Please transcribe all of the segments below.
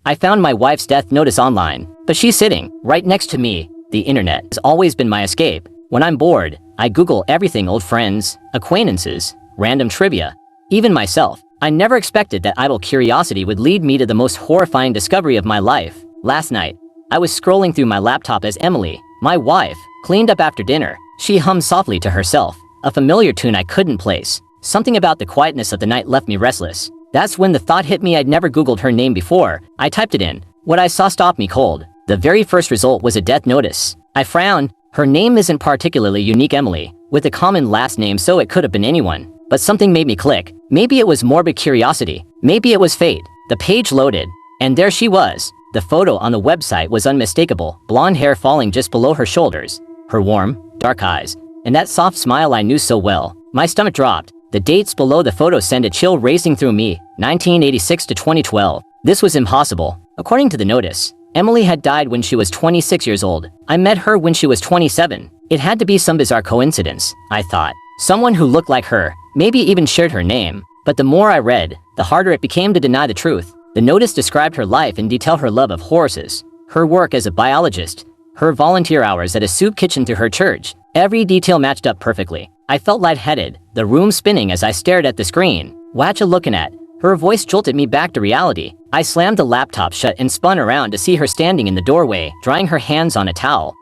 I found my wife's death notice online, but she's sitting right next to me. The internet has always been my escape. When I'm bored, I Google everything: old friends, acquaintances, random trivia, even myself. I never expected that idle curiosity would lead me to the most horrifying discovery of my life. Last night, I was scrolling through my laptop as Emily, my wife, cleaned up after dinner. She hummed softly to herself, a familiar tune I couldn't place. Something about the quietness of the night left me restless. That's when the thought hit me I'd never Googled her name before. I typed it in. What I saw stopped me cold. The very first result was a death notice. I frowned. Her name isn't particularly unique, Emily, with a common last name, so it could have been anyone. But something made me click. Maybe it was morbid curiosity. Maybe it was fate. The page loaded, and there she was. The photo on the website was unmistakable. Blonde hair falling just below her shoulders, her warm, dark eyes, and that soft smile I knew so well. My stomach dropped. The dates below the photo sent a chill racing through me. 1986 to 2012. This was impossible. According to the notice, Emily had died when she was 26 years old. I met her when she was 27. It had to be some bizarre coincidence, I thought. Someone who looked like her, maybe even shared her name. But the more I read, the harder it became to deny the truth. The notice described her life in detail: her love of horses, her work as a biologist, her volunteer hours at a soup kitchen to her church. Every detail matched up perfectly. I felt lightheaded, the room spinning as I stared at the screen. "Whatcha looking at?" Her voice jolted me back to reality. I slammed the laptop shut and spun around to see her standing in the doorway, drying her hands on a towel.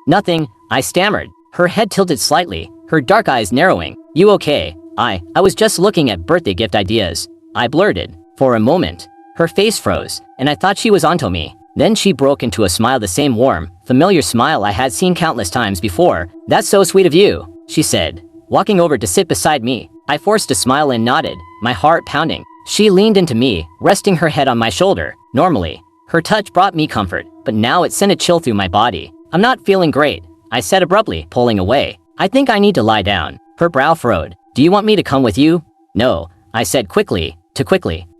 Nothing," I stammered. Her head tilted slightly, her dark eyes narrowing. "You okay?" I was just looking at birthday gift ideas," I blurted. For a moment, her face froze, and I thought she was onto me. Then she broke into a smile, the same warm, familiar smile I had seen countless times before. "That's so sweet of you," she said, walking over to sit beside me. I forced a smile and nodded, my heart pounding. She leaned into me, resting her head on my shoulder. Normally, her touch brought me comfort, but now it sent a chill through my body. "I'm not feeling great," I said abruptly, pulling away. "I think I need to lie down." Her brow furrowed. "Do you want me to come with you?" "No," I said quickly.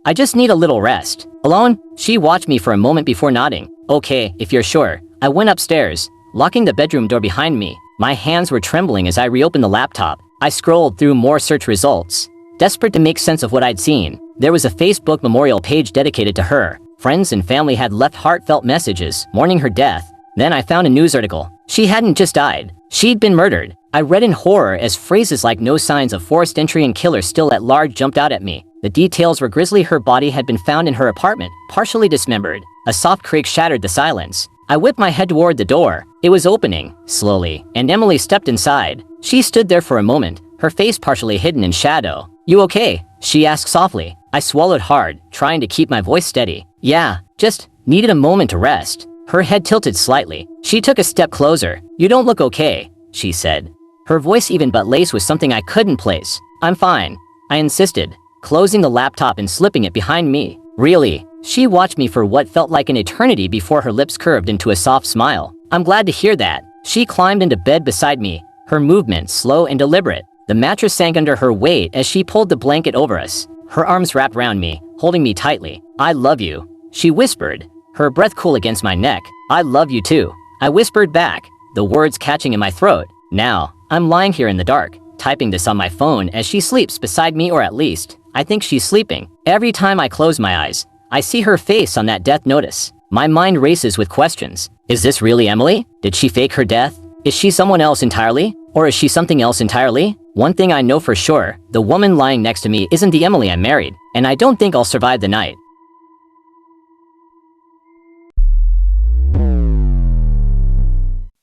"I just need a little rest." "Alone?" She watched me for a moment before nodding. "Okay, if you're sure." I went upstairs, locking the bedroom door behind me. My hands were trembling as I reopened the laptop. I scrolled through more search results, desperate to make sense of what I'd seen. There was a Facebook memorial page dedicated to her. Friends and family had left heartfelt messages, mourning her death. Then I found a news article. She hadn't just died. She'd been murdered. I read in horror as phrases like "no signs of forced entry" and "killer still at large" jumped out at me. The details were grisly. Her body had been found in her apartment, partially dismembered. A soft creak shattered the silence. I whipped my head toward the door. It was opening, slowly, and Emily stepped inside. She stood there for a moment, her face partially hidden in shadow. "You okay?" she asked softly. I swallowed hard, trying to keep my voice steady. "Yeah, just needed a moment to rest." Her head tilted slightly. She took a step closer. "You don't look okay," she said. Her voice even but laced with something I couldn't place. "I'm fine," I insisted, closing the laptop and slipping it behind me. "Really?" She watched me for what felt like an eternity before her lips curved into a soft smile. "I'm glad to hear that." She climbed into bed beside me, her movements slow and deliberate. The mattress sank under her weight as she pulled the blanket over us. Her arms wrapped around me, holding me tightly. "I love you," she whispered, her breath cool against my neck. "I love you too," I whispered back, the words catching in my throat. Now, I'm lying here in the dark, typing this on my phone as she sleeps beside me, or at least, I think she's sleeping. Every time I close my eyes, I see her face on that death notice. My mind races with questions. Is this really Emily? Did she fake her death? Is she someone else entirely? Or is she something else entirely? One thing I know for sure, the woman lying next to me isn't the Emily I married, and I don't think I'll survive the night.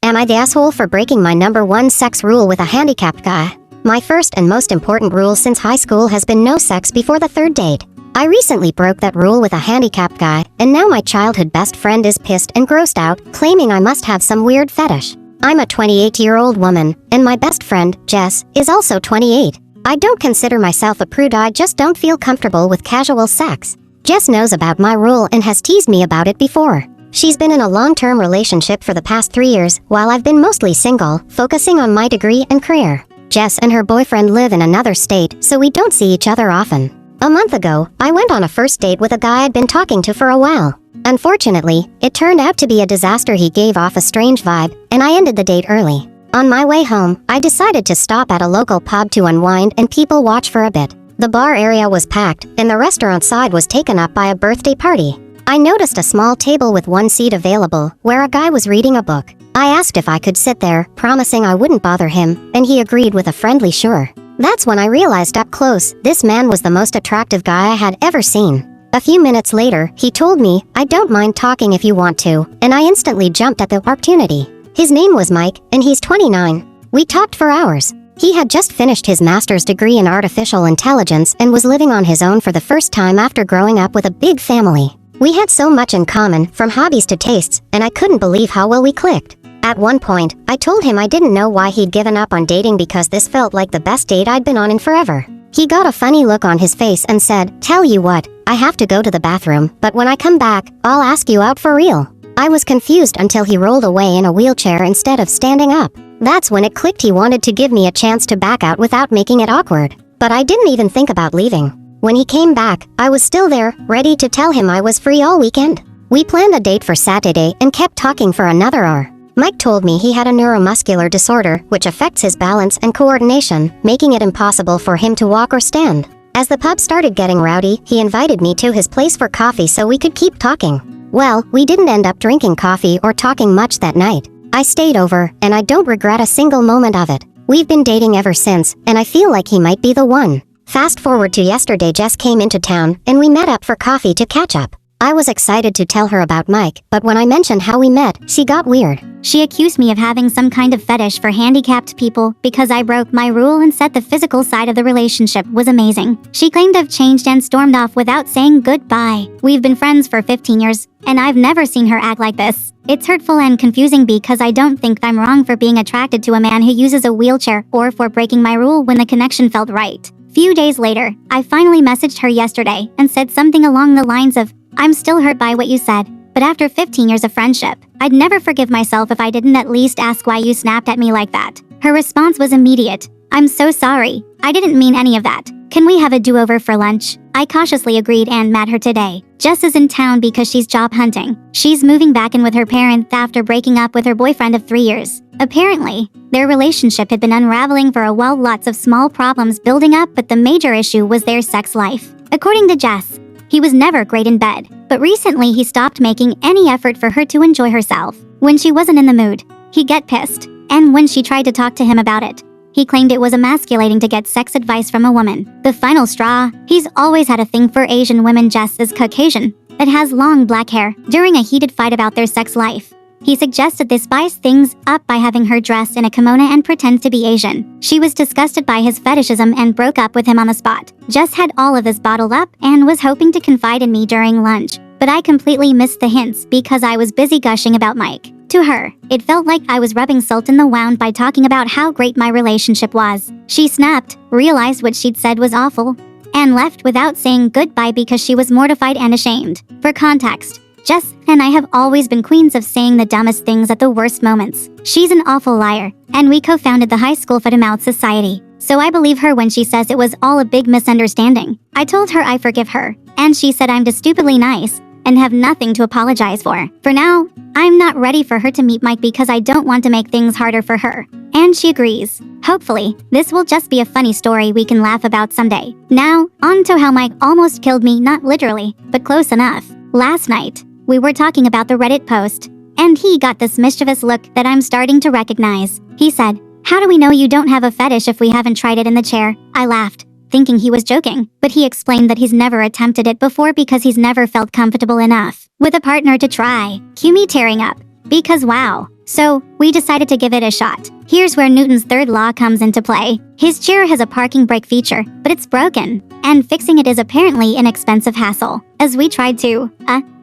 Am I the asshole for breaking my #1 sex rule with a handicapped guy? My first and most important rule since high school has been no sex before the third date. I recently broke that rule with a handicapped guy, and now my childhood best friend is pissed and grossed out, claiming I must have some weird fetish. I'm a 28-year-old woman, and my best friend, Jess, is also 28. I don't consider myself a prude, I just don't feel comfortable with casual sex. Jess knows about my rule and has teased me about it before. She's been in a long-term relationship for the past 3 years, while I've been mostly single, focusing on my degree and career. Jess and her boyfriend live in another state, so we don't see each other often. A month ago, I went on a first date with a guy I'd been talking to for a while. Unfortunately, it turned out to be a disaster. He gave off a strange vibe, and I ended the date early. On my way home, I decided to stop at a local pub to unwind and people watch for a bit. The bar area was packed, and the restaurant side was taken up by a birthday party. I noticed a small table with one seat available, where a guy was reading a book. I asked if I could sit there, promising I wouldn't bother him, and he agreed with a friendly sure. That's when I realized up close, this man was the most attractive guy I had ever seen. A few minutes later, he told me, "I don't mind talking if you want to," and I instantly jumped at the opportunity. His name was Mike, and he's 29. We talked for hours. He had just finished his master's degree in artificial intelligence and was living on his own for the first time after growing up with a big family. We had so much in common, from hobbies to tastes, and I couldn't believe how well we clicked. At one point, I told him I didn't know why he'd given up on dating because this felt like the best date I'd been on in forever. He got a funny look on his face and said, "Tell you what, I have to go to the bathroom, but when I come back, I'll ask you out for real." I was confused until he rolled away in a wheelchair instead of standing up. That's when it clicked he wanted to give me a chance to back out without making it awkward. But I didn't even think about leaving. When he came back, I was still there, ready to tell him I was free all weekend. We planned a date for Saturday and kept talking for another hour. Mike told me he had a neuromuscular disorder which affects his balance and coordination, making it impossible for him to walk or stand. As the pub started getting rowdy, he invited me to his place for coffee so we could keep talking. Well, we didn't end up drinking coffee or talking much that night. I stayed over, and I don't regret a single moment of it. We've been dating ever since, and I feel like he might be the one. Fast forward to yesterday, Jess came into town, and we met up for coffee to catch up. I was excited to tell her about Mike, but when I mentioned how we met, she got weird. She accused me of having some kind of fetish for handicapped people because I broke my rule and said the physical side of the relationship was amazing. She claimed I've changed and stormed off without saying goodbye. We've been friends for 15 years, and I've never seen her act like this. It's hurtful and confusing because I don't think I'm wrong for being attracted to a man who uses a wheelchair or for breaking my rule when the connection felt right. Few days later, I finally messaged her yesterday and said something along the lines of, "I'm still hurt by what you said, but after 15 years of friendship, I'd never forgive myself if I didn't at least ask why you snapped at me like that." Her response was immediate. "I'm so sorry. I didn't mean any of that. Can we have a do-over for lunch?" I cautiously agreed and met her today. Jess is in town because she's job hunting. She's moving back in with her parents after breaking up with her boyfriend of 3 years. Apparently, their relationship had been unraveling for a while, lots of small problems building up, but the major issue was their sex life. According to Jess, he was never great in bed, but recently he stopped making any effort for her to enjoy herself. When she wasn't in the mood, he'd get pissed, and when she tried to talk to him about it, he claimed it was emasculating to get sex advice from a woman. The final straw, he's always had a thing for Asian women. Jess is Caucasian, but has long black hair. During a heated fight about their sex life, he suggested they spice things up by having her dress in a kimono and pretend to be Asian. She was disgusted by his fetishism and broke up with him on the spot. Jess had all of this bottled up and was hoping to confide in me during lunch, but I completely missed the hints because I was busy gushing about Mike. To her, it felt like I was rubbing salt in the wound by talking about how great my relationship was. She snapped, realized what she'd said was awful, and left without saying goodbye because she was mortified and ashamed. For context, Jess and I have always been queens of saying the dumbest things at the worst moments. She's an awful liar, and we co-founded the High School Foot-and-Mouth Society, so I believe her when she says it was all a big misunderstanding. I told her I forgive her, and she said I'm just stupidly nice and have nothing to apologize for. For now, I'm not ready for her to meet Mike because I don't want to make things harder for her. And she agrees. Hopefully, this will just be a funny story we can laugh about someday. Now, on to how Mike almost killed me, not literally, but close enough. Last night, we were talking about the Reddit post, and he got this mischievous look that I'm starting to recognize. He said, "How do we know you don't have a fetish if we haven't tried it in the chair?" I laughed, thinking he was joking, but he explained that he's never attempted it before because he's never felt comfortable enough with a partner to try. Cue me tearing up, because wow. So, we decided to give it a shot. Here's where Newton's third law comes into play. His chair has a parking brake feature, but it's broken, and fixing it is apparently an expensive hassle. As we tried to,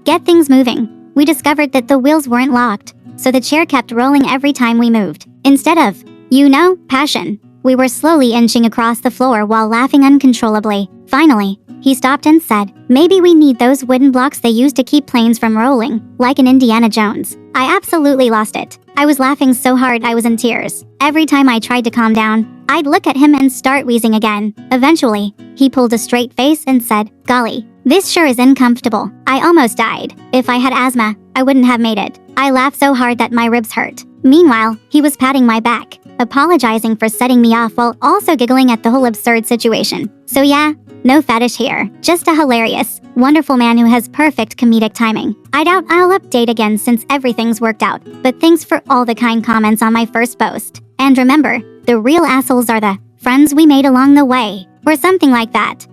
get things moving, we discovered that the wheels weren't locked, so the chair kept rolling every time we moved. Instead of, passion, we were slowly inching across the floor while laughing uncontrollably. Finally, he stopped and said, "Maybe we need those wooden blocks they use to keep planes from rolling, like in Indiana Jones." I absolutely lost it. I was laughing so hard I was in tears. Every time I tried to calm down, I'd look at him and start wheezing again. Eventually, he pulled a straight face and said, "Golly, this sure is uncomfortable." I almost died. If I had asthma, I wouldn't have made it. I laughed so hard that my ribs hurt. Meanwhile, he was patting my back, apologizing for setting me off while also giggling at the whole absurd situation. So yeah, no fetish here, just a hilarious, wonderful man who has perfect comedic timing. I doubt I'll update again since everything's worked out, but thanks for all the kind comments on my first post. And remember, the real assholes are the friends we made along the way, or something like that.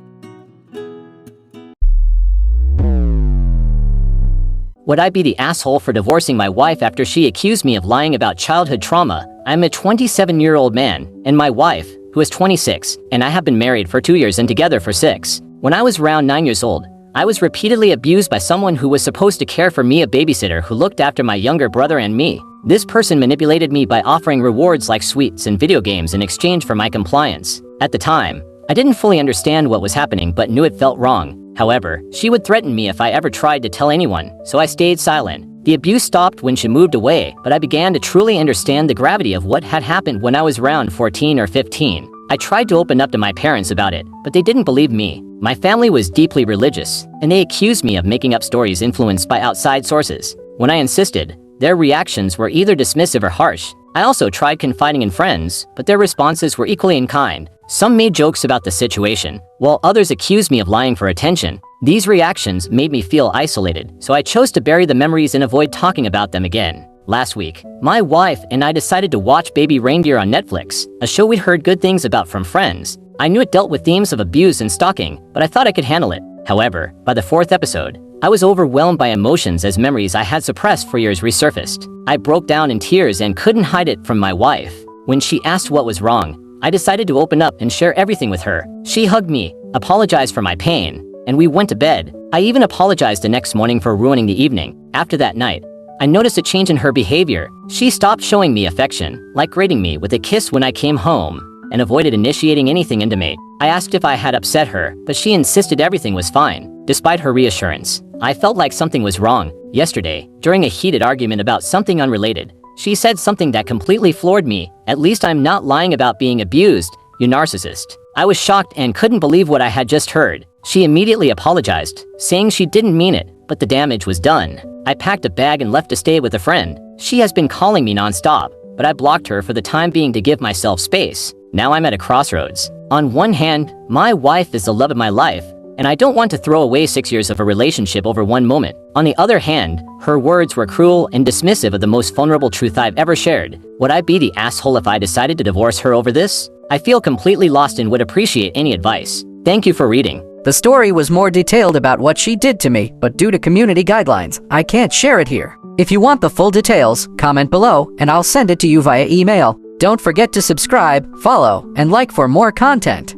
Would I be the asshole for divorcing my wife after she accused me of lying about childhood trauma? I'm a 27-year-old man, and my wife, who is 26, and I have been married for 2 years and together for 6. When I was around 9 years old, I was repeatedly abused by someone who was supposed to care for me, a babysitter who looked after my younger brother and me. This person manipulated me by offering rewards like sweets and video games in exchange for my compliance. At the time, I didn't fully understand what was happening but knew it felt wrong. However, she would threaten me if I ever tried to tell anyone, so I stayed silent. The abuse stopped when she moved away, but I began to truly understand the gravity of what had happened when I was around 14 or 15. I tried to open up to my parents about it, but they didn't believe me. My family was deeply religious, and they accused me of making up stories influenced by outside sources. When I insisted, their reactions were either dismissive or harsh. I also tried confiding in friends, but their responses were equally unkind. Some made jokes about the situation, while others accused me of lying for attention. These reactions made me feel isolated, so I chose to bury the memories and avoid talking about them again. Last week, my wife and I decided to watch Baby Reindeer on Netflix, a show we'd heard good things about from friends. I knew it dealt with themes of abuse and stalking, but I thought I could handle it. However, by the 4th episode, I was overwhelmed by emotions as memories I had suppressed for years resurfaced. I broke down in tears and couldn't hide it from my wife. When she asked what was wrong, I decided to open up and share everything with her. She hugged me, apologized for my pain, and we went to bed. I even apologized the next morning for ruining the evening. After that night, I noticed a change in her behavior. She stopped showing me affection, like greeting me with a kiss when I came home, and avoided initiating anything intimate. I asked if I had upset her, but she insisted everything was fine. Despite her reassurance, I felt like something was wrong. Yesterday, during a heated argument about something unrelated, she said something that completely floored me. At least I'm not lying about being abused, you narcissist. I was shocked and couldn't believe what I had just heard. She immediately apologized, saying she didn't mean it, but the damage was done. I packed a bag and left to stay with a friend. She has been calling me nonstop, but I blocked her for the time being to give myself space. Now I'm at a crossroads. On one hand, my wife is the love of my life, and I don't want to throw away 6 years of a relationship over one moment. On the other hand, her words were cruel and dismissive of the most vulnerable truth I've ever shared. Would I be the asshole if I decided to divorce her over this? I feel completely lost and would appreciate any advice. Thank you for reading. The story was more detailed about what she did to me, but due to community guidelines, I can't share it here. If you want the full details, comment below and I'll send it to you via email. Don't forget to subscribe, follow, and like for more content.